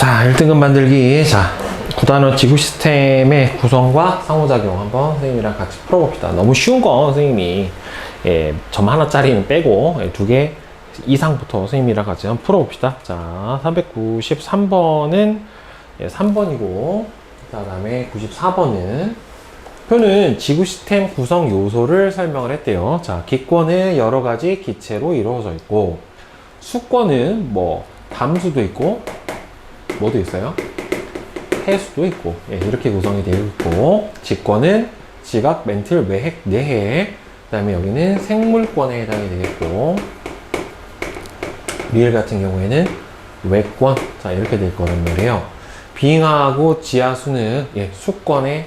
자, 1등급 만들기. 자, 9단원 지구 시스템의 구성과 상호작용 한번 선생님이랑 같이 풀어봅시다. 너무 쉬운 거 선생님이 점 하나짜리는 빼고 2개 이상부터 선생님이랑 같이 한번 풀어봅시다. 자, 393번은 3번이고, 그 다음에 94번은 표는 지구 시스템 구성 요소를 설명을 했대요. 자, 기권은 여러 가지 기체로 이루어져 있고, 수권은 뭐 담수도 있고, 뭐도 있어요? 해수도 있고, 이렇게 구성이 되어 있고, 직권은 지각, 멘틀, 외핵, 내핵, 그 다음에 여기는 생물권에 해당이 되겠고, 리을 같은 경우에는 외권, 자, 이렇게 될 거란 말이에요. 빙하하고 지하수는 수권에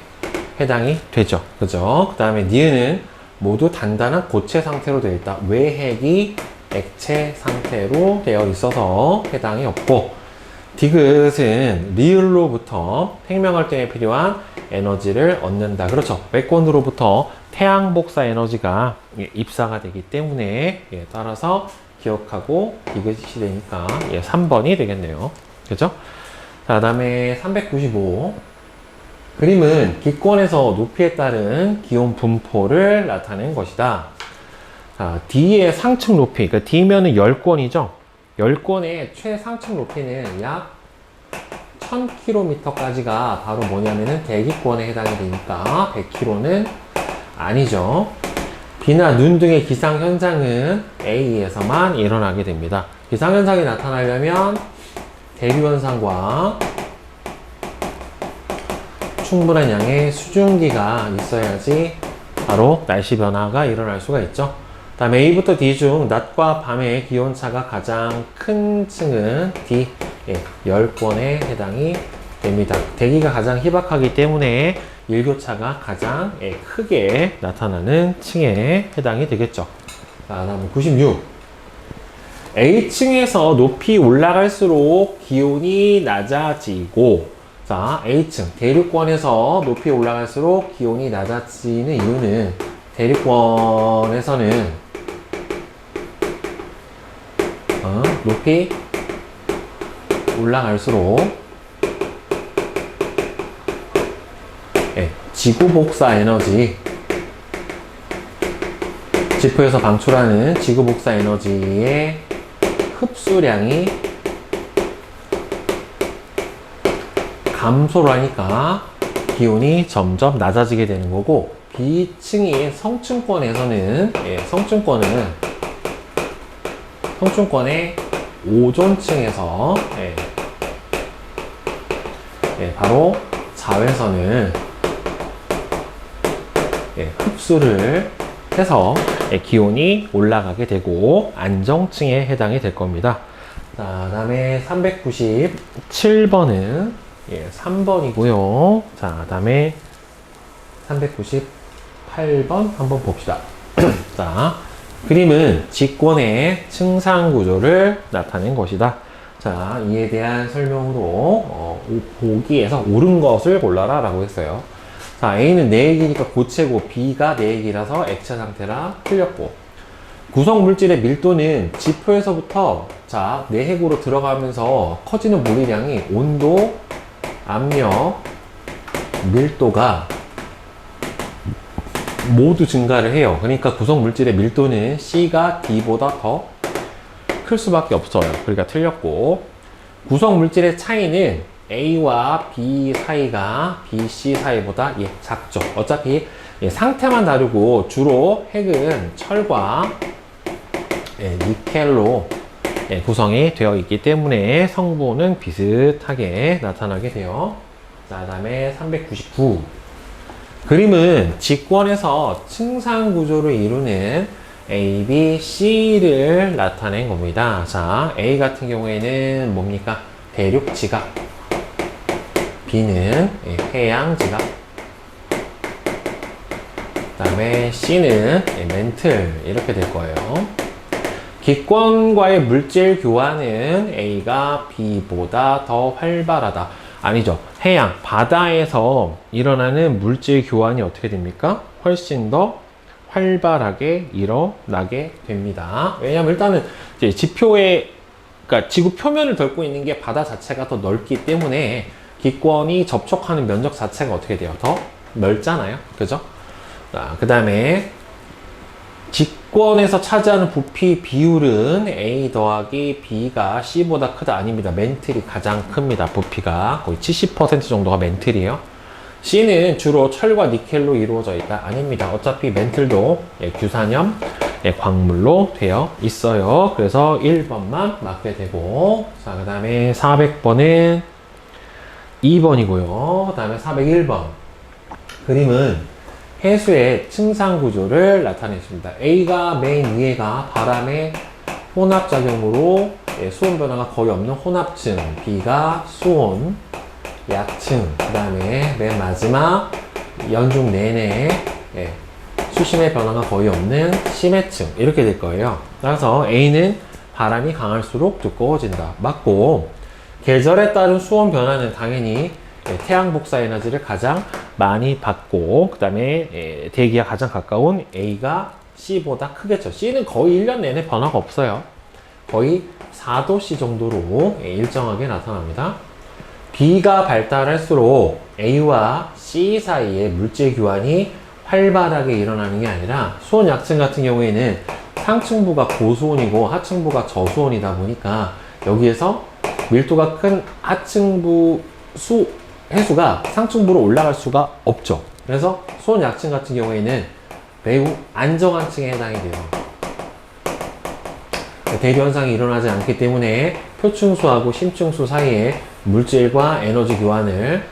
해당이 되죠. 그죠? 그 다음에 니은은 모두 단단한 고체 상태로 되어 있다. 외핵이 액체 상태로 되어 있어서 해당이 없고, 디귿은 리을로부터 생명활동에 필요한 에너지를 얻는다. 그렇죠. 외권으로부터 태양 복사 에너지가 입사가 되기 때문에 따라서 기억하고 디귿이 되니까 3번이 되겠네요. 그죠? 자, 그 다음에 395. 그림은 기권에서 높이에 따른 기온 분포를 나타낸 것이다. 자, D의 상층 높이, 그러니까 D면은 10권이죠. 10권의 최상층 높이는 약 1000km까지가 바로 뭐냐면은 대기권에 해당이 되니까 100km는 아니죠. 비나 눈 등의 기상현상은 A에서만 일어나게 됩니다. 기상현상이 나타나려면 대류현상과 충분한 양의 수증기가 있어야지 바로 날씨 변화가 일어날 수가 있죠. 다음 A부터 D 중 낮과 밤의 기온차가 가장 큰 층은 D, 10권에 해당이 됩니다. 대기가 가장 희박하기 때문에 일교차가 가장 크게 나타나는 층에 해당이 되겠죠. 자, 다음 96. A층에서 높이 올라갈수록 기온이 낮아지고, 자, A층, 대륙권에서 높이 올라갈수록 기온이 낮아지는 이유는 대륙권에서는 높이 올라갈수록 지구 복사 에너지, 지표에서 방출하는 지구 복사 에너지의 흡수량이 감소를 하니까 기온이 점점 낮아지게 되는 거고, B층인 성층권에서는 성층권의 오존층에서 바로 자외선을 흡수를 해서 기온이 올라가게 되고 안정층에 해당이 될 겁니다. 자, 다음에 397번은 3번이고요. 자, 다음에 398번 한번 봅시다. 자, 그림은 직권의 층상 구조를 나타낸 것이다. 자, 이에 대한 설명으로 보기에서 옳은 것을 골라라 라고 했어요. 자, A는 내핵이니까 고체고 B가 내핵이라서 액체 상태라 틀렸고, 구성 물질의 밀도는 지표에서부터 자, 내핵으로 들어가면서 커지는 물리량이 온도, 압력, 밀도가 모두 증가를 해요. 그러니까 구성 물질의 밀도는 C가 D보다 더 클 수밖에 없어요. 그러니까 틀렸고, 구성 물질의 차이는 A와 B 사이가 B, C 사이보다 작죠. 어차피 상태만 다르고 주로 핵은 철과 니켈로 구성이 되어 있기 때문에 성분은 비슷하게 나타나게 돼요. 자, 다음에 399. 그림은 직권에서 층상 구조를 이루는 A, B, C를 나타낸 겁니다. 자, A 같은 경우에는 뭡니까? 대륙 지각. B는 해양 지각. 그 다음에 C는 멘틀. 이렇게 될 거예요. 기권과의 물질 교환은 A가 B보다 더 활발하다. 아니죠. 해양, 바다에서 일어나는 물질 교환이 어떻게 됩니까? 훨씬 더 활발하게 일어나게 됩니다. 왜냐면 일단은 이제 지표에 그러니까 지구 표면을 덮고 있는 게 바다 자체가 더 넓기 때문에 기권이 접촉하는 면적 자체가 어떻게 돼요? 더 넓잖아요. 그죠? 그 다음에 직권에서 차지하는 부피 비율은 A 더하기 B가 C보다 크다. 아닙니다. 멘틀이 가장 큽니다. 부피가 거의 70% 정도가 멘틀이에요. C는 주로 철과 니켈로 이루어져 있다. 아닙니다. 어차피 멘틀도 규산염 광물로 되어 있어요. 그래서 1번만 맞게 되고, 자, 그 다음에 400번은 2번이고요. 그 다음에 401번 그림은 해수의 층상 구조를 나타냈습니다. A가 맨 위에가 바람의 혼합작용으로 수온 변화가 거의 없는 혼합층, B가 수온 약층, 그 다음에 맨 마지막 연중 내내 수심의 변화가 거의 없는 심해층, 이렇게 될 거예요. 따라서 A는 바람이 강할수록 두꺼워진다. 맞고, 계절에 따른 수온 변화는 당연히 태양 복사 에너지를 가장 많이 받고, 그 다음에 대기와 가장 가까운 A가 C보다 크겠죠. C는 거의 1년 내내 변화가 없어요. 거의 4도씨 정도로 일정하게 나타납니다. B가 발달할수록 A와 C 사이에 물질 교환이 활발하게 일어나는 게 아니라, 수온 약층 같은 경우에는 상층부가 고수온이고 하층부가 저수온이다 보니까 여기에서 밀도가 큰 하층부 해수가 상층부로 올라갈 수가 없죠. 그래서 수온 약층 같은 경우에는 매우 안정한 층에 해당이 돼요. 대류 현상이 일어나지 않기 때문에 표층수하고 심층수 사이에 물질과 에너지 교환을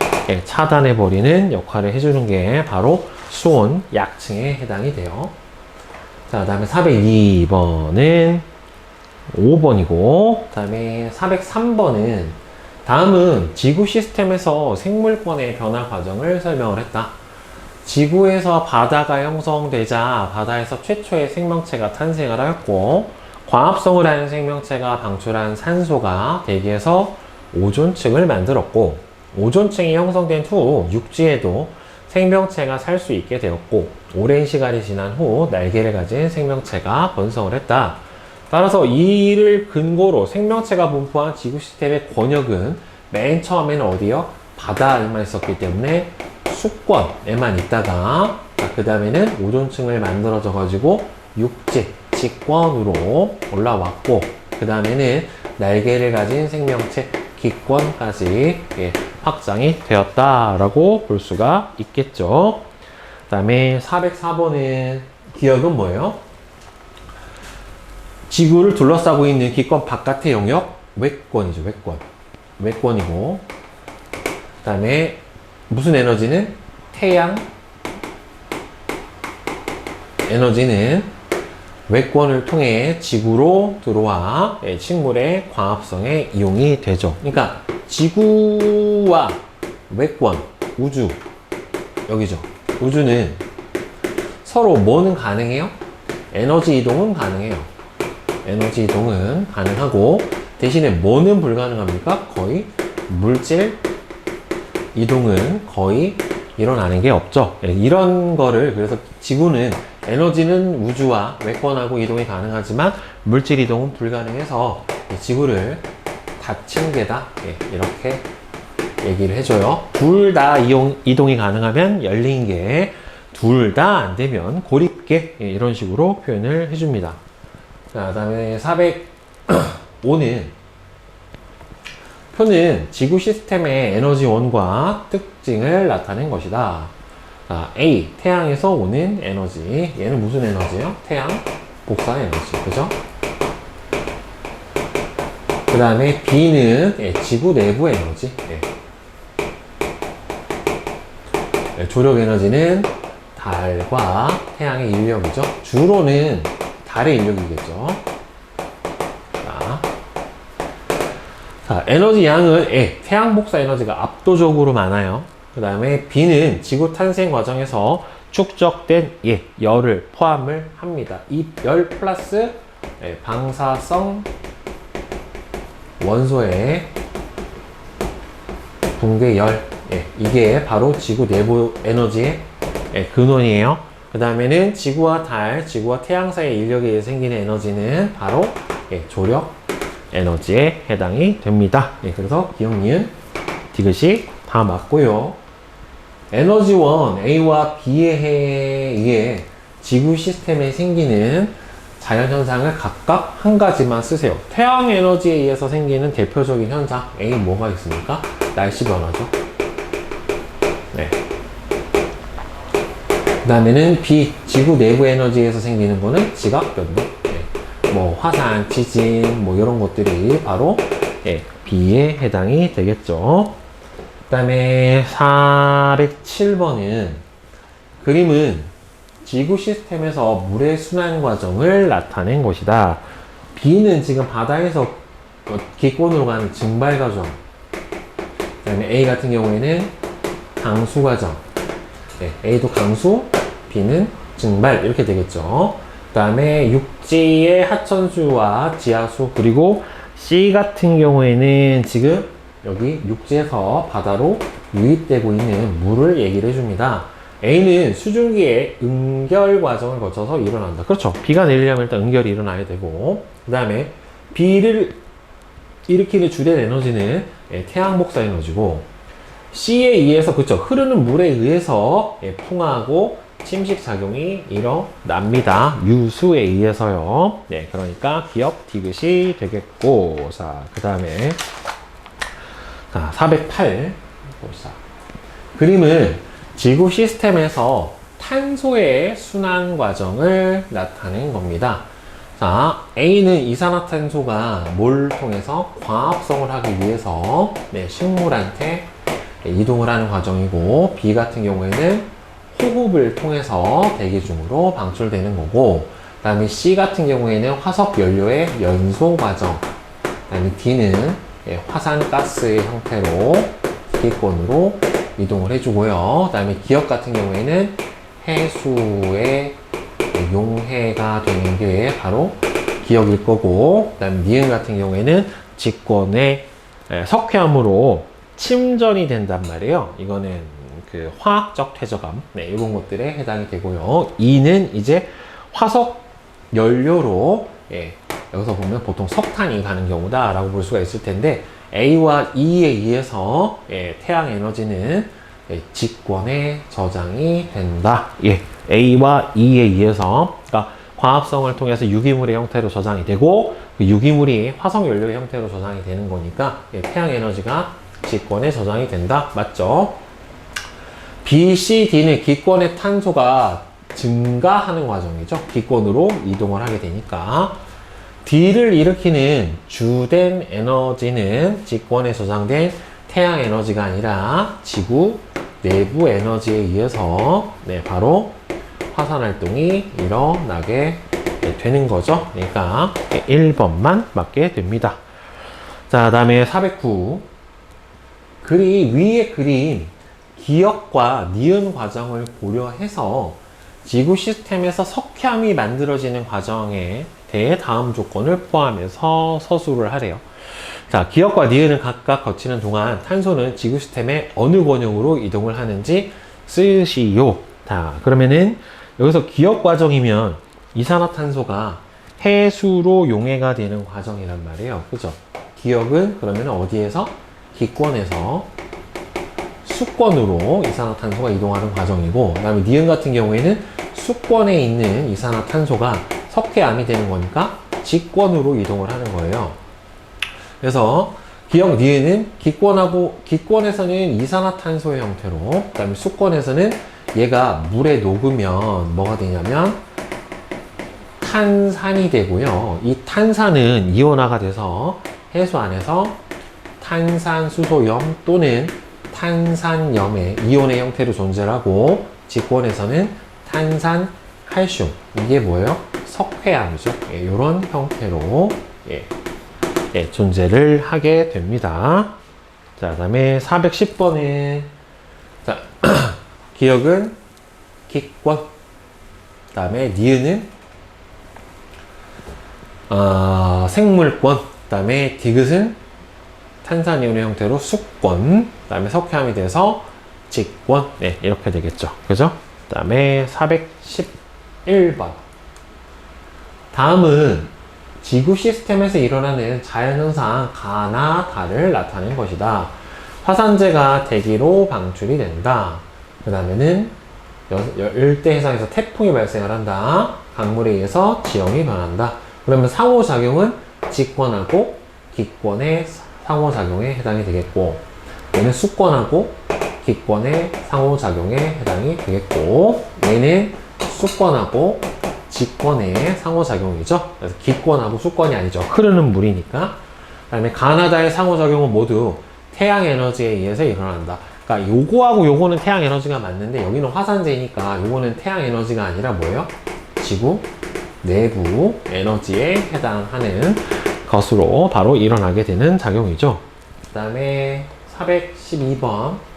차단해버리는 역할을 해주는 게 바로 수온 약층에 해당이 돼요. 자, 그 다음에 402번은 5번이고, 그 다음에 403번은 다음은 지구 시스템에서 생물권의 변화 과정을 설명을 했다. 지구에서 바다가 형성되자 바다에서 최초의 생명체가 탄생을 하였고, 광합성을 하는 생명체가 방출한 산소가 대기에서 오존층을 만들었고, 오존층이 형성된 후 육지에도 생명체가 살 수 있게 되었고, 오랜 시간이 지난 후 날개를 가진 생명체가 번성을 했다. 따라서 이를 근거로 생명체가 분포한 지구 시스템의 권역은 맨 처음에는 어디요? 바다에만 있었기 때문에 수권에만 있다가, 그 다음에는 오존층을 만들어져 가지고 육지, 직권으로 올라왔고, 그 다음에는 날개를 가진 생명체 기권까지 확장이 되었다라고 볼 수가 있겠죠. 그 다음에 404번은 기억은 뭐예요? 지구를 둘러싸고 있는 기권 바깥의 영역 외권이죠. 외권이고, 그 다음에 무슨 에너지는? 태양 에너지는 외권을 통해 지구로 들어와 식물의 광합성에 이용이 되죠. 그러니까 지구와 외권, 우주, 여기죠. 우주는 서로 뭐는 가능해요? 에너지 이동은 가능해요. 에너지 이동은 가능하고, 대신에 뭐는 불가능합니까? 거의 물질 이동은 거의 일어나는 게 없죠. 이런 거를, 그래서 지구는 에너지는 우주와 외권하고 이동이 가능하지만 물질 이동은 불가능해서 지구를 닫힌 게다, 이렇게 얘기를 해줘요. 둘 다 이동이 가능하면 열린 게, 둘 다 안 되면 고립계, 이런 식으로 표현을 해줍니다. 자, 그 다음에 405는 표는 지구 시스템의 에너지원과 특징을 나타낸 것이다. 자, A, 태양에서 오는 에너지. 얘는 무슨 에너지예요? 태양 복사 에너지. 그죠? 그 다음에 B는 지구 내부 에너지. 조력 에너지는 달과 태양의 인력이죠. 주로는 달의 인력이겠죠. 자, 에너지 양은 태양 복사 에너지가 압도적으로 많아요. 그 다음에 B는 지구 탄생 과정에서 축적된 열을 포함을 합니다. 이 열 플러스 방사성 원소의 붕괴열, 이게 바로 지구 내부 에너지의 근원이에요. 그 다음에는 지구와 달, 지구와 태양 사이의 인력에 의해 생기는 에너지는 바로 조력 에너지에 해당이 됩니다. 예, 그래서 기억, 니은, 디귿이 다 맞고요. 에너지원 A와 B에 의해 지구 시스템에 생기는 자연현상을 각각 한 가지만 쓰세요. 태양 에너지에 의해서 생기는 대표적인 현상 A 뭐가 있습니까? 날씨 변화죠. 네. 그 다음에는 B, 지구 내부 에너지에서 생기는 거는 지각 변동. 네. 뭐 화산, 지진, 뭐 이런 것들이 바로 B에 해당이 되겠죠. 그 다음에 407번은 그림은 지구 시스템에서 물의 순환 과정을 나타낸 것이다. B는 지금 바다에서 기권으로 가는 증발 과정. 그 다음에 A 같은 경우에는 강수 과정. 네, A도 강수, B는 증발 이렇게 되겠죠. 그 다음에 육지의 하천수와 지하수, 그리고 C 같은 경우에는 지금 여기 육지에서 바다로 유입되고 있는 물을 얘기를 해줍니다. A는 수증기의 응결 과정을 거쳐서 일어난다. 그렇죠. 비가 내리려면 일단 응결이 일어나야 되고, 그 다음에 비를 일으키는 주된 에너지는 태양 복사 에너지고, C에 의해서, 그렇죠, 흐르는 물에 의해서 풍하고 침식 작용이 일어납니다. 유수에 의해서요. 네, 그러니까 기억 디귿이 되겠고, 자, 그 다음에 408 봅시다. 그림은 지구 시스템에서 탄소의 순환 과정을 나타낸 겁니다. 자, A는 이산화탄소가 뭘 통해서 광합성을 하기 위해서 식물한테 이동을 하는 과정이고, B 같은 경우에는 호흡을 통해서 대기 중으로 방출되는 거고, 그 다음에 C 같은 경우에는 화석 연료의 연소 과정, 그 다음에 D는 화산가스의 형태로 기권으로 이동을 해주고요. 그 다음에 기억 같은 경우에는 해수의 용해가 되는 게 바로 기억일 거고, 그 다음에 니은 같은 경우에는 직권의 석회암으로 침전이 된단 말이에요. 이거는 그 화학적 퇴적암, 이런 것들에 해당이 되고요. 이는 이제 화석 연료로, 여기서 보면 보통 석탄이 가는 경우다 라고 볼 수가 있을 텐데, A와 E에 의해서 태양 에너지는 직권에 저장이 된다. A와 E에 의해서, 그러니까 광합성을 통해서 유기물의 형태로 저장이 되고, 그 유기물이 화석 연료의 형태로 저장이 되는 거니까 태양 에너지가 직권에 저장이 된다. 맞죠? B, C, D는 기권의 탄소가 증가하는 과정이죠. 기권으로 이동을 하게 되니까. D를 일으키는 주된 에너지는 직권에 저장된 태양 에너지가 아니라 지구 내부 에너지에 의해서 바로 화산 활동이 일어나게 되는 거죠. 그러니까 1번만 맞게 됩니다. 자, 다음에 409. 위에 그림 기억과 니은 과정을 고려해서 지구 시스템에서 석회암이 만들어지는 과정에 대해 다음 조건을 포함해서 서술을 하래요. 자, 기억과 니은을 각각 거치는 동안 탄소는 지구 시스템의 어느 권역으로 이동을 하는지 쓰시오. 자, 그러면은 여기서 기억 과정이면 이산화탄소가 해수로 용해가 되는 과정이란 말이에요. 그죠? 기억은 그러면 어디에서? 기권에서 수권으로 이산화탄소가 이동하는 과정이고, 그 다음에 니은 같은 경우에는 수권에 있는 이산화탄소가 석회암이 되는 거니까 직권으로 이동을 하는 거예요. 그래서 기억 니은은 기권에서는 이산화탄소의 형태로, 그 다음에 수권에서는 얘가 물에 녹으면 뭐가 되냐면 탄산이 되고요. 이 탄산은 이온화가 돼서 해수 안에서 탄산수소염 또는 탄산염의 이온의 형태로 존재를 하고, 직권에서는 탄산칼슘, 이게 뭐예요? 석회암이죠. 이런 형태로 존재를 하게 됩니다. 자, 그 다음에 410번은 자, 기억은 기권, 그 다음에 니은은 생물권, 그 다음에 디귿은 탄산이온의 형태로 수권, 그 다음에 석회암이 돼서 직권, 이렇게 되겠죠. 그죠? 그 다음에 411번. 다음은 지구 시스템에서 일어나는 자연현상 가나 다를 나타낸 것이다. 화산재가 대기로 방출이 된다. 그 다음에는 열대해상에서 태풍이 발생을 한다. 강물에 의해서 지형이 변한다. 그러면 상호작용은 직권하고 기권의 상호작용에 해당이 되겠고, 얘는 수권하고 기권의 상호작용에 해당이 되겠고, 얘는 수권하고 직권의 상호작용이죠. 그래서 기권하고 수권이 아니죠. 흐르는 물이니까. 그 다음에 가나다의 상호작용은 모두 태양 에너지에 의해서 일어난다. 그러니까 요거하고 요거는 태양 에너지가 맞는데 여기는 화산재니까 요거는 태양 에너지가 아니라 뭐예요? 지구 내부 에너지에 해당하는 것으로 바로 일어나게 되는 작용이죠. 그 다음에 412번.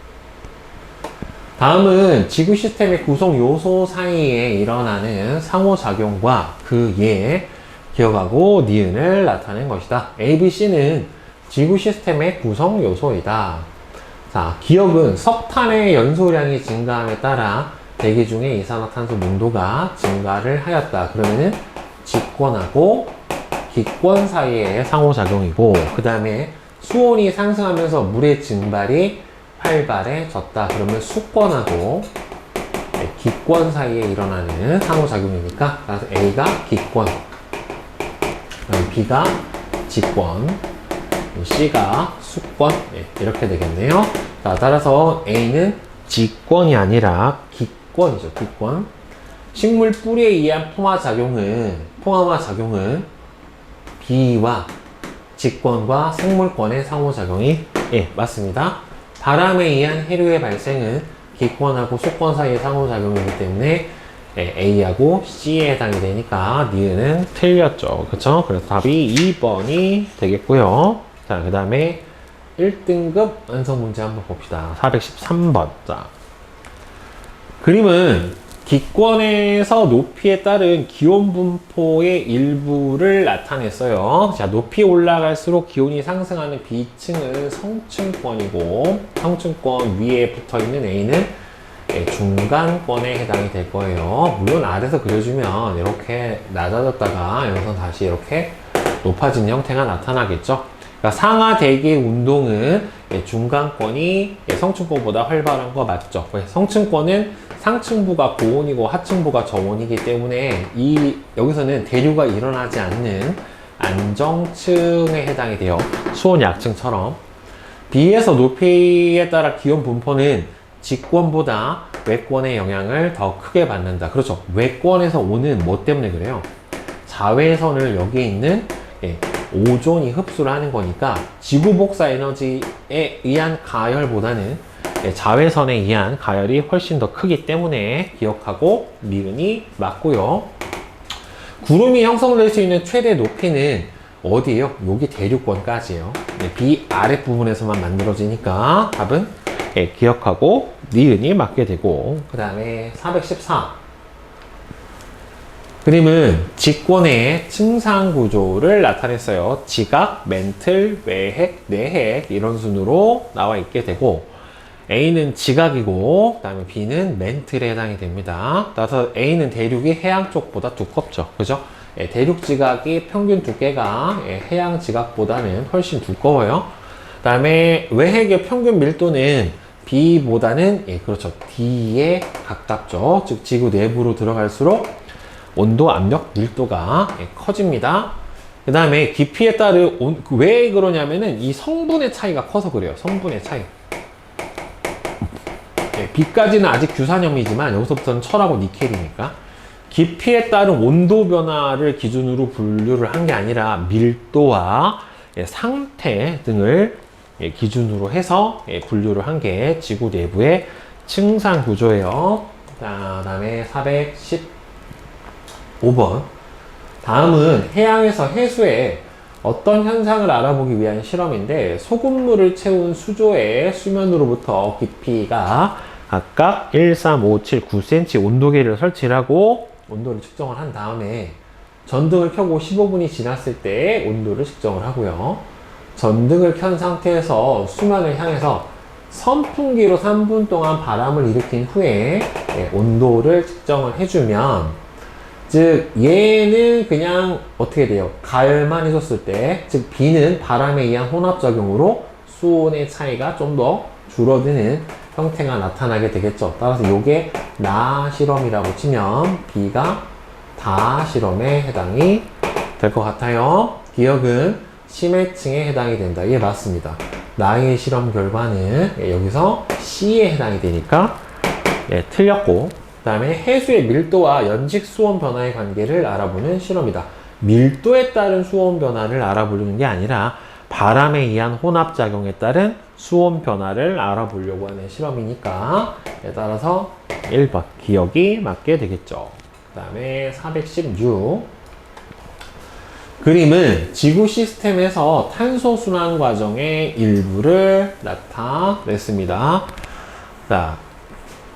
다음은 지구 시스템의 구성 요소 사이에 일어나는 상호작용과 그에 기억하고 니은을 나타낸 것이다. A, B, C는 지구 시스템의 구성 요소이다. 자, 기억은 석탄의 연소량이 증가함에 따라 대기 중에 이산화탄소 농도가 증가를 하였다. 그러면은 직권하고 기권 사이의 상호작용이고, 그 다음에 수온이 상승하면서 물의 증발이 활발해졌다. 그러면 수권하고 기권 사이에 일어나는 상호작용이니까, 따라서 A가 기권, B가 직권, C가 수권, 이렇게 되겠네요. 자, 따라서 A는 직권이 아니라 기권이죠. 기권. 식물 뿌리에 의한 풍화마 작용은 B와 직권과 생물권의 상호작용이 맞습니다. 바람에 의한 해류의 발생은 기권하고 수권 사이의 상호작용이기 때문에 A하고 C에 해당이 되니까 니은은 틀렸죠. 그쵸? 그래서 답이 2번이 되겠고요. 자, 그 다음에 1등급 완성 문제 한번 봅시다. 413번. 자, 그림은 기권에서 높이에 따른 기온 분포의 일부를 나타냈어요. 자, 높이 올라갈수록 기온이 상승하는 B층은 성층권이고, 성층권 위에 붙어 있는 A는 중간권에 해당이 될 거예요. 물론 아래서 그려주면 이렇게 낮아졌다가 여기서 다시 이렇게 높아진 형태가 나타나겠죠. 그러니까 상하 대기 운동은 중간권이 성층권보다 활발한 거 맞죠? 성층권은 상층부가 고온이고 하층부가 저온이기 때문에 여기서는 대류가 일어나지 않는 안정층에 해당이 돼요. 수온 약층처럼. B에서 높이에 따라 기온 분포는 직권보다 외권의 영향을 더 크게 받는다. 그렇죠. 외권에서 오는 뭐 때문에 그래요? 자외선을 여기에 있는 오존이 흡수를 하는 거니까 지구 복사 에너지에 의한 가열보다는 자외선에 의한 가열이 훨씬 더 크기 때문에 기억하고 니은이 맞고요. 구름이 형성될 수 있는 최대 높이는 어디예요? 여기 대륙권까지예요. B 아랫부분에서만 만들어지니까 답은 기억하고 니은이 맞게 되고, 그 다음에 414. 그림은 직권의 층상 구조를 나타냈어요. 지각, 멘틀, 외핵, 내핵 이런 순으로 나와 있게 되고, A는 지각이고, 그 다음에 B는 멘틀에 해당이 됩니다. 따라서 A는 대륙이 해양 쪽보다 두껍죠. 그죠? 대륙 지각이 평균 두께가 해양 지각보다는 훨씬 두꺼워요. 그 다음에 외핵의 평균 밀도는 B보다는 그렇죠. D에 가깝죠. 즉 지구 내부로 들어갈수록 온도, 압력, 밀도가 커집니다. 그 다음에 깊이에 따른 왜 그러냐면은 이 성분의 차이가 커서 그래요. 성분의 차이. B까지는 아직 규산염이지만 여기서부터는 철하고 니켈이니까 깊이에 따른 온도 변화를 기준으로 분류를 한 게 아니라 밀도와 상태 등을 기준으로 해서 분류를 한 게 지구 내부의 층상 구조예요. 자, 다음에 415번. 다음은 해양에서 해수에 어떤 현상을 알아보기 위한 실험인데, 소금물을 채운 수조의 수면으로부터 깊이가 각각 1, 3, 5, 7, 9cm 온도계를 설치를 하고 온도를 측정을 한 다음에 전등을 켜고 15분이 지났을 때 온도를 측정을 하고요. 전등을 켠 상태에서 수면을 향해서 선풍기로 3분 동안 바람을 일으킨 후에 온도를 측정을 해주면, 즉 얘는 그냥 어떻게 돼요? 가열만 해줬을 때, 즉 B는 바람에 의한 혼합작용으로 수온의 차이가 좀 더 줄어드는 형태가 나타나게 되겠죠. 따라서 요게 나 실험이라고 치면 B가 다 실험에 해당이 될 것 같아요. 기억은 심해층에 해당이 된다. 이게 맞습니다. 나의 실험 결과는 여기서 C에 해당이 되니까 틀렸고, 그 다음에 해수의 밀도와 연직 수온 변화의 관계를 알아보는 실험이다. 밀도에 따른 수온 변화를 알아보려는 게 아니라 바람에 의한 혼합작용에 따른 수온 변화를 알아보려고 하는 실험이니까 따라서 1번 기억이 맞게 되겠죠. 그 다음에 416 그림은 지구 시스템에서 탄소 순환 과정의 일부를 나타냈습니다. 자,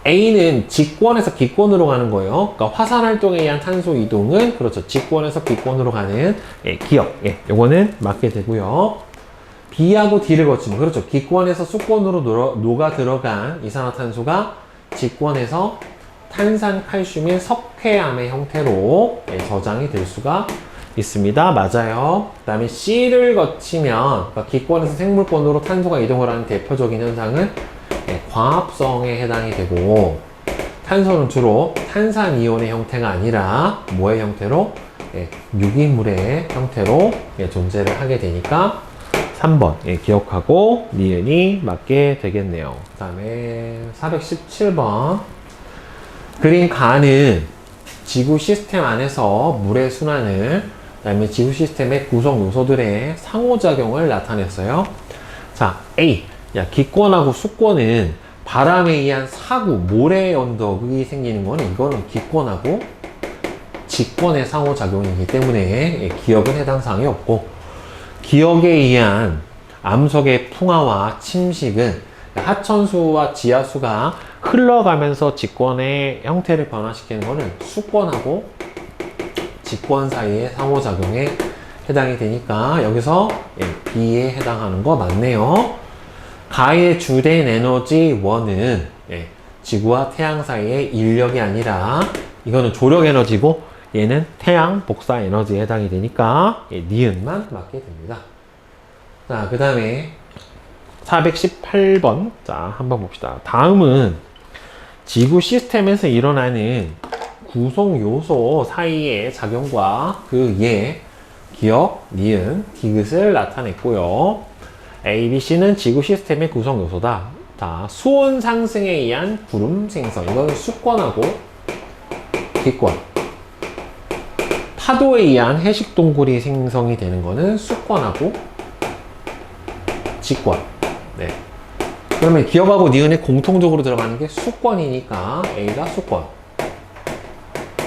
A는 직권에서 기권으로 가는 거예요. 그러니까 화산 활동에 의한 탄소 이동은 그렇죠. 직권에서 기권으로 가는 기억. 요거는 맞게 되고요. B하고 D를 거치면 그렇죠. 기권에서 수권으로 녹아 들어간 이산화탄소가 직권에서 탄산 칼슘인 석회암의 형태로 저장이 될 수가 있습니다. 맞아요. 그 다음에 C를 거치면 그러니까 기권에서 생물권으로 탄소가 이동을 하는 대표적인 현상은 광합성에 해당이 되고, 탄소는 주로 탄산이온의 형태가 아니라 뭐의 형태로? 유기물의 형태로 존재를 하게 되니까 3번 기억하고 니은이 맞게 되겠네요. 그 다음에 417번 그린 가는 지구 시스템 안에서 물의 순환을, 그 다음에 지구 시스템의 구성 요소들의 상호작용을 나타냈어요. 자, A. 기권하고 수권은 바람에 의한 사구, 모래 언덕이 생기는 거는 이거는 기권하고 직권의 상호작용이기 때문에 기억은 해당 사항이 없고, 기억에 의한 암석의 풍화와 침식은 하천수와 지하수가 흘러가면서 직권의 형태를 변화시키는 거는 수권하고 직권 사이의 상호작용에 해당이 되니까 여기서 B에 해당하는 거 맞네요. 가의 주된 에너지 원은 지구와 태양 사이의 인력이 아니라 이거는 조력 에너지고 얘는 태양 복사 에너지에 해당이 되니까 니은만 맞게 됩니다. 자, 그 다음에 418번 자, 한번 봅시다. 다음은 지구 시스템에서 일어나는 구성 요소 사이의 작용과 그의 기억, 니은, 디귿을 나타냈고요. A, B, C는 지구 시스템의 구성 요소다. 자, 수온 상승에 의한 구름 생성. 이건 수권하고 기권. 파도에 의한 해식 동굴이 생성이 되는 거는 수권하고 직권. 네. 그러면 기억하고 니은에 공통적으로 들어가는 게 수권이니까 A가 수권.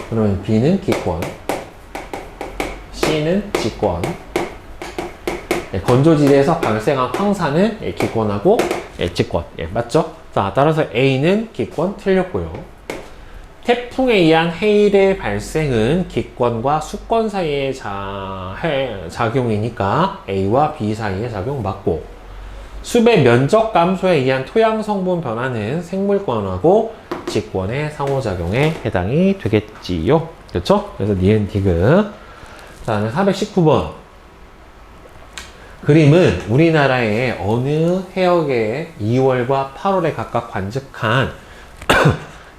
그러면 B는 기권. C는 직권. 건조지대에서 발생한 황사는 기권하고 직권. 맞죠? 자, 따라서 A는 기권 틀렸고요. 태풍에 의한 해일의 발생은 기권과 수권 사이의 작용이니까 A와 B 사이의 작용 맞고, 숲의 면적 감소에 의한 토양 성분 변화는 생물권하고 직권의 상호작용에 해당이 되겠지요. 그렇죠? 그래서 니은 디귿. 자, 419번 그림은 우리나라의 어느 해역의 2월과 8월에 각각 관측한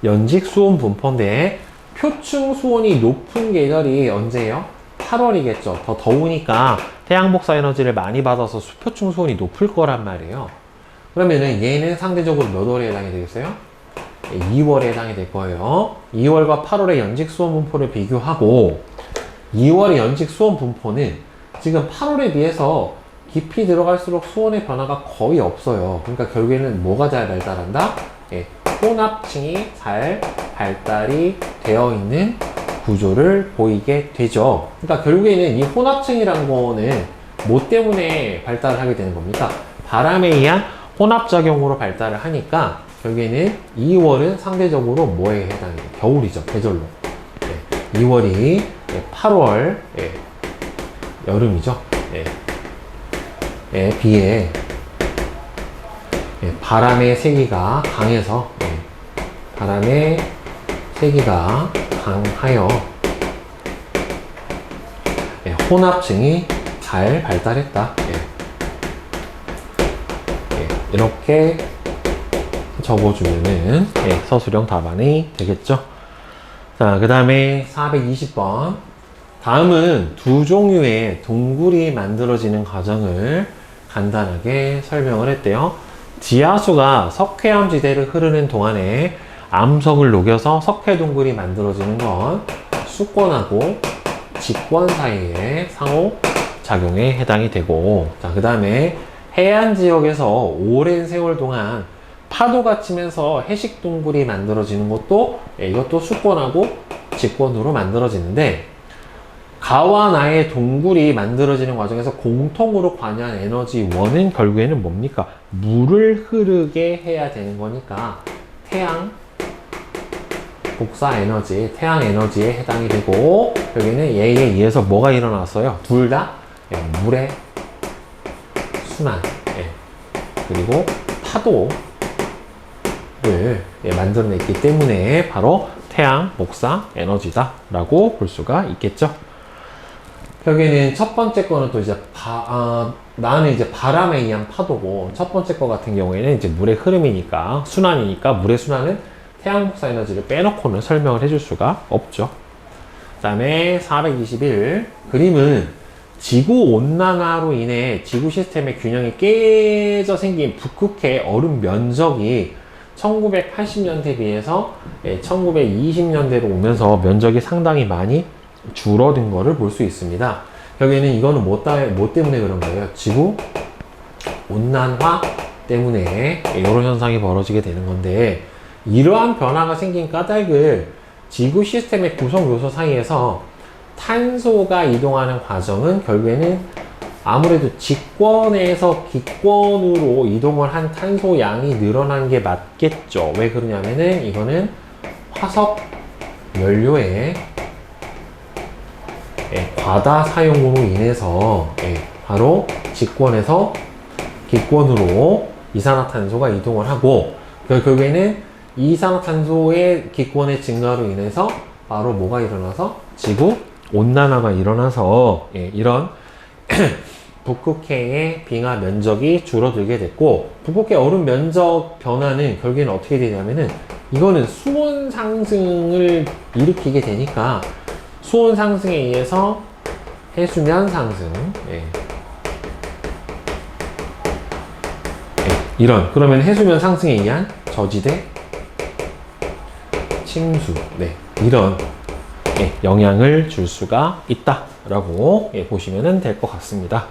연직 수온 분포인데, 표층 수온이 높은 계절이 언제예요? 8월이겠죠. 더 더우니까 태양 복사 에너지를 많이 받아서 표층 수온이 높을 거란 말이에요. 그러면은 얘는 상대적으로 몇 월에 해당이 되겠어요? 2월에 해당이 될 거예요. 2월과 8월의 연직 수온 분포를 비교하고, 2월의 연직 수온 분포는 지금 8월에 비해서 깊이 들어갈수록 수온의 변화가 거의 없어요. 그러니까 결국에는 뭐가 잘 발달한다? 혼합층이 잘 발달이 되어 있는 구조를 보이게 되죠. 그러니까 결국에는 이 혼합층이라는 거는 뭐 때문에 발달을 하게 되는 겁니까? 바람에 의한 혼합작용으로 발달을 하니까 결국에는 2월은 상대적으로 뭐에 해당해요? 겨울이죠. 계절로. 2월이 8월 여름이죠. 비해 바람의 세기가 강해서 바람의 세기가 강하여 혼합층이 잘 발달했다. 이렇게 적어주면은 서술형 답안이 되겠죠. 자, 그 다음에 420번. 다음은 두 종류의 동굴이 만들어지는 과정을 간단하게 설명을 했대요. 지하수가 석회암지대를 흐르는 동안에 암석을 녹여서 석회동굴이 만들어지는 건 수권하고 직권 사이의 상호작용에 해당이 되고, 자, 그 다음에 해안 지역에서 오랜 세월 동안 파도가 치면서 해식동굴이 만들어지는 것도 이것도 수권하고 직권으로 만들어지는데, 가와 나의 동굴이 만들어지는 과정에서 공통으로 관여한 에너지 원은 결국에는 뭡니까? 물을 흐르게 해야 되는 거니까 태양 복사 에너지, 태양 에너지에 해당이 되고, 여기는 얘에 의해서 뭐가 일어났어요? 둘 다 물의 순환, 그리고 파도를 만들어냈기 때문에 바로 태양 복사 에너지다 라고 볼 수가 있겠죠. 여기는 첫 번째 거는 또 이제 나는 이제 바람에 의한 파도고, 첫 번째 거 같은 경우에는 이제 물의 흐름이니까, 순환이니까 물의 순환은 태양 복사 에너지를 빼놓고는 설명을 해줄 수가 없죠. 그 다음에 421. 그림은 지구 온난화로 인해 지구 시스템의 균형이 깨져 생긴 북극해 얼음 면적이 1980년대에 비해서 1920년대로 오면서 면적이 상당히 많이 줄어든 거를 볼 수 있습니다. 여기는 이거는 뭐 때문에 그런 거예요? 지구 온난화 때문에 이런 현상이 벌어지게 되는 건데, 이러한 변화가 생긴 까닭을 지구 시스템의 구성 요소 사이에서 탄소가 이동하는 과정은 결국에는 아무래도 직권에서 기권으로 이동을 한 탄소 양이 늘어난 게 맞겠죠. 왜 그러냐면은 이거는 화석 연료의 과다 사용으로 인해서 바로 직권에서 기권으로 이산화탄소가 이동을 하고, 결국에는 이산화탄소의 기권의 증가로 인해서 바로 뭐가 일어나서 지구 온난화가 일어나서 이런 북극해의 빙하 면적이 줄어들게 됐고, 북극해 얼음 면적 변화는 결국에는 어떻게 되냐면은 이거는 수온 상승을 일으키게 되니까 수온 상승에 의해서 해수면 상승, 그러면 해수면 상승에 의한 저지대 침수, 이런 영향을 줄 수가 있다라고 보시면 될 것 같습니다.